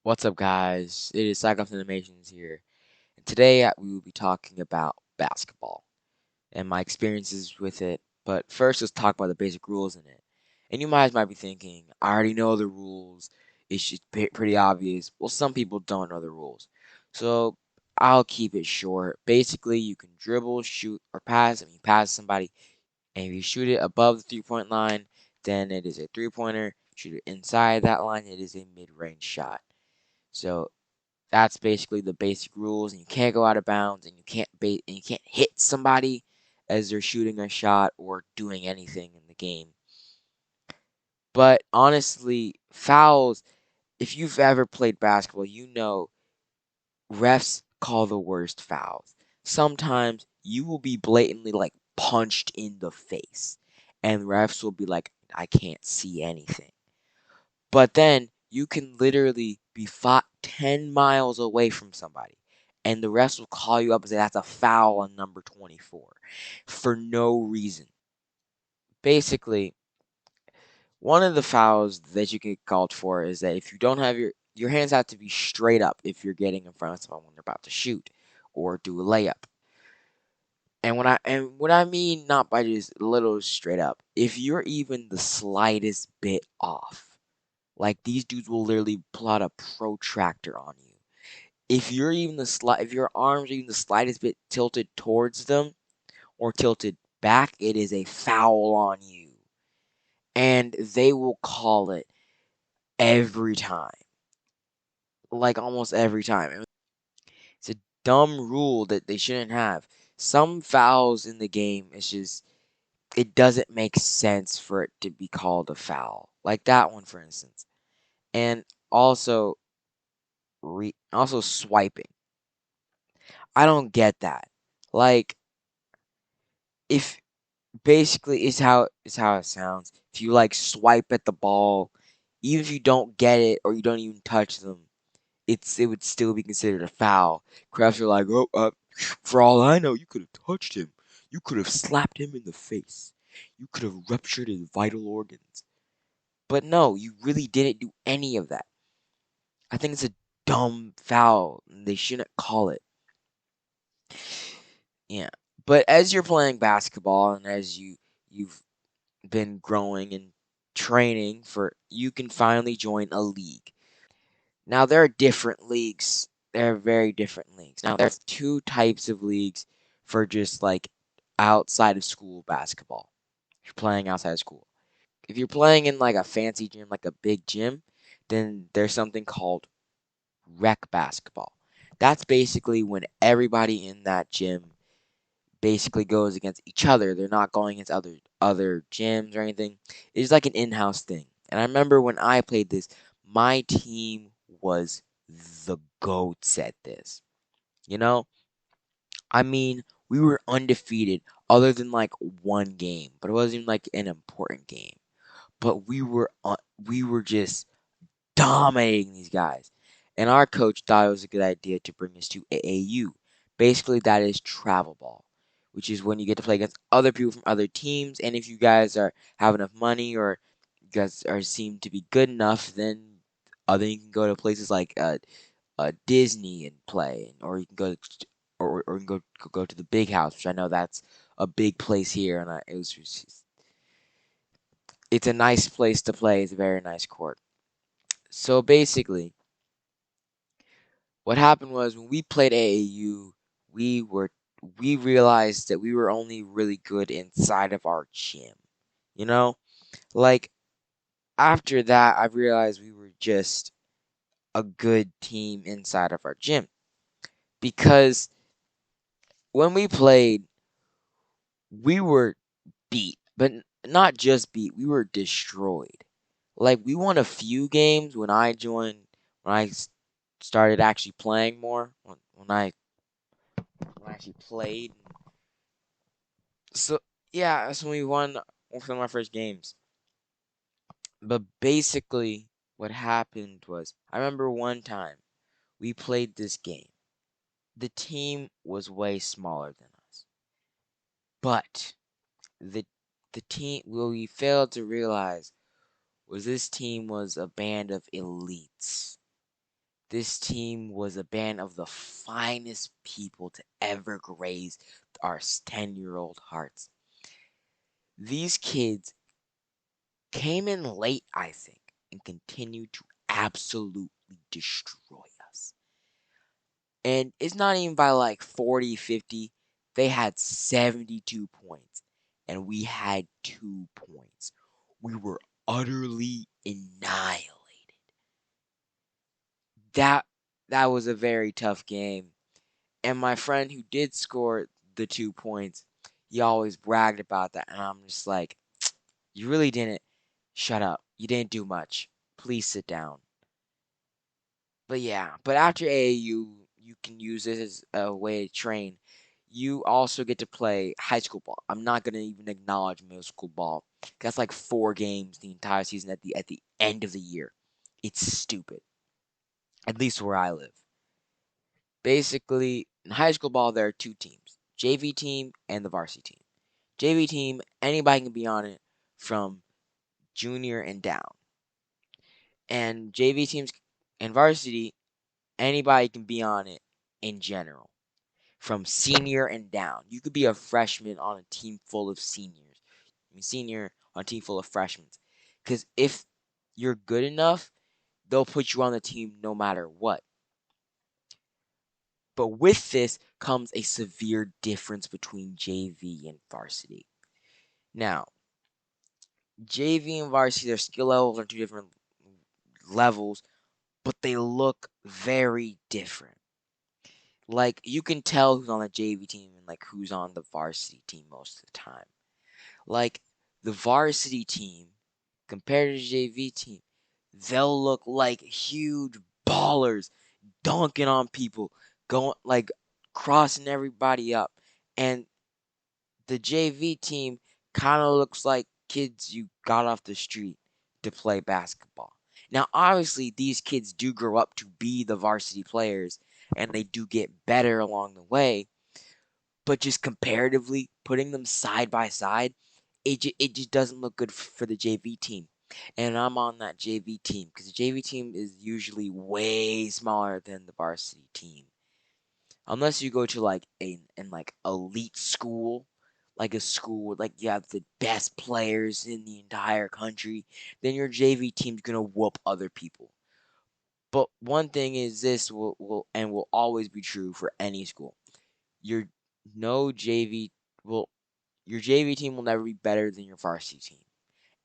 What's up, guys? It is Cyclops Animations here, and today we will be talking about basketball and my experiences with it. But first, let's talk about the basic rules in it. And you might be thinking, I already know the rules. It's just pretty obvious. Well, some people don't know the rules, so I'll keep it short. Basically, you can dribble, shoot, or pass. If you pass somebody, and if you shoot it above the three-point line, then it is a three-pointer. Shoot it inside that line, it is a mid-range shot. So that's basically the basic rules, and you can't go out of bounds, and you can't hit somebody as they're shooting a shot or doing anything in the game. But honestly, fouls, if you've ever played basketball, you know refs call the worst fouls. Sometimes you will be blatantly like punched in the face, and refs will be like, I can't see anything. But then you can literally be 10 miles away from somebody, and the refs will call you up and say that's a foul on number 24 for no reason. Basically, one of the fouls that you can get called for is that if you don't have your hands have to be straight up if you're getting in front of someone when they're about to shoot or do a layup. And what I mean not by just a little straight up, if you're even the slightest bit off, like these dudes will literally pull out a protractor on you. If your arms are even the slightest bit tilted towards them or tilted back, it is a foul on you. And they will call it every time. Like almost every time. It's a dumb rule that they shouldn't have. Some fouls in the game, it doesn't make sense for it to be called a foul. Like that one, for instance. And also also swiping. I don't get that. Like, if basically is how it sounds. If you like swipe at the ball, even if you don't get it or you don't even touch them, it would still be considered a foul. Crafts are like, oh, for all I know, you could have touched him. You could have slapped him in the face. You could have ruptured his vital organs. But no, you really didn't do any of that. I think it's a dumb foul, and they shouldn't call it. Yeah. But as you're playing basketball and as you've been growing and training for, you can finally join a league. Now there are different leagues. There are very different leagues. Now there's two types of leagues for just like outside of school basketball. If you're playing outside of school. If you're playing in like a fancy gym, like a big gym, then there's something called rec basketball. That's basically when everybody in that gym basically goes against each other. They're not going against other gyms or anything. It's like an in-house thing. And I remember when I played this, my team was the goats at this. You know, I mean, we were undefeated other than like one game, but it wasn't even like an important game. But we were just dominating these guys. And our coach thought it was a good idea to bring us to AAU. Basically, that is travel ball, which is when you get to play against other people from other teams. And if you guys have enough money or you guys seem to be good enough, then you can go to places like Disney and play, or you can or you can go to the Big House, which I know that's a big place here, and it's a nice place to play. It's a very nice court. So basically, what happened was when we played AAU, we were we realized that we were only really good inside of our gym. You know? Like after that I realized we were just a good team inside of our gym. Because when we played, we were beat, but not just beat, we were destroyed. Like we won a few games when I started actually playing more, when I actually played. So yeah, that's when we won some of our first games. But basically, what happened was, I remember one time we played this game. The team was way smaller than us, but the the team what we failed to realize was this team was a band of elites. This team was a band of the finest people to ever graze our 10-year-old hearts. These kids came in late, I think, and continued to absolutely destroy us. And it's not even by like 40, 50. They had 72 points, and we had 2 points. We were utterly annihilated. That that was a very tough game. And my friend who did score the 2 points, he always bragged about that. And I'm just like, you really didn't. Shut up. You didn't do much. Please sit down. But yeah, but after AAU, you can use this as a way to train. You also get to play high school ball. I'm not gonna even acknowledge middle school ball. That's like 4 games the entire season at the end of the year. It's stupid. At least where I live. Basically, in high school ball, there are two teams: JV team and the varsity team. JV team, anybody can be on it from junior and down. And JV teams and varsity, anybody can be on it in general, from senior and down. You could be a freshman on a team full of seniors. I mean, senior on a team full of freshmen. Because if you're good enough, they'll put you on the team no matter what. But with this comes a severe difference between JV and varsity. Now, JV and varsity, their skill levels are two different levels, but they look very different. Like, you can tell who's on the JV team and like who's on the varsity team most of the time. Like, the varsity team compared to the JV team, they'll look like huge ballers dunking on people, going like crossing everybody up. And the JV team kind of looks like kids you got off the street to play basketball. Now, obviously, these kids do grow up to be the varsity players and they do get better along the way, but just comparatively, putting them side by side, it just doesn't look good for the JV team. And I'm on that JV team because the JV team is usually way smaller than the varsity team. Unless you go to like a an like elite school, like a school where like you have the best players in the entire country, then your JV team's gonna whoop other people. But one thing is this will always be true for any school. Your no JV will your JV team will never be better than your varsity team,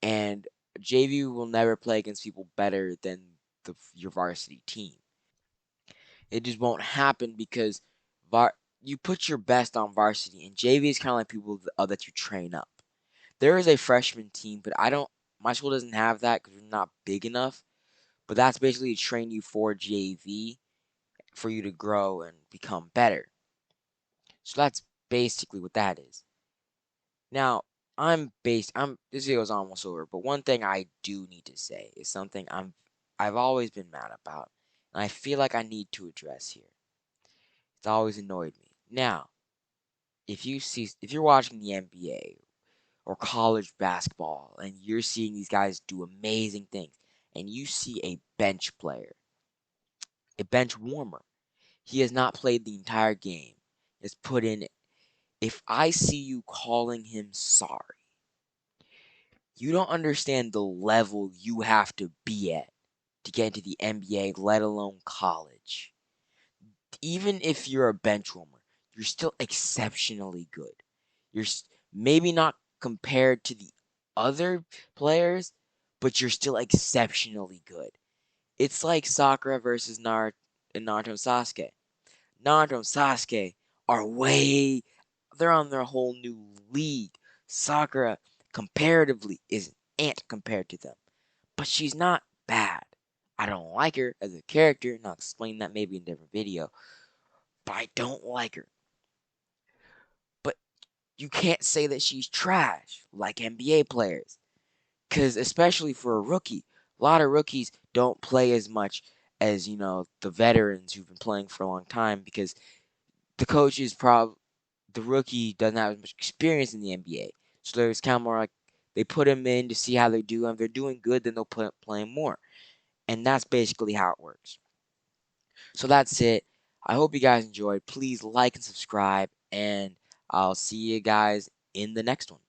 and JV will never play against people better than your varsity team. It just won't happen because you put your best on varsity, and JV is kind of like people that you train up. There is a freshman team, but I don't. My school doesn't have that because we're not big enough. But that's basically to train you for JV for you to grow and become better. So that's basically what that is. Now, this video is almost over, but one thing I do need to say is something I've always been mad about, and I feel like I need to address here. It's always annoyed me. Now, if you're watching the NBA or college basketball and you're seeing these guys do amazing things and you see a bench player, a bench warmer, he has not played the entire game, has put in it. If I see you calling him sorry, you don't understand the level you have to be at to get into the NBA, let alone college. Even if you're a bench warmer, you're still exceptionally good. You're maybe not compared to the other players, but you're still exceptionally good. It's like Sakura versus Naruto and Sasuke. Naruto and Sasuke are they're on their whole new league. Sakura, comparatively, is an ant compared to them. But she's not bad. I don't like her as a character, and I'll explain that maybe in a different video. But I don't like her. But you can't say that she's trash like NBA players. Because especially for a rookie, a lot of rookies don't play as much as, the veterans who've been playing for a long time because the coach is the rookie doesn't have as much experience in the NBA. So there's kind of more like they put him in to see how they do, and if they're doing good, then they'll play him more. And that's basically how it works. So that's it. I hope you guys enjoyed. Please like and subscribe, and I'll see you guys in the next one.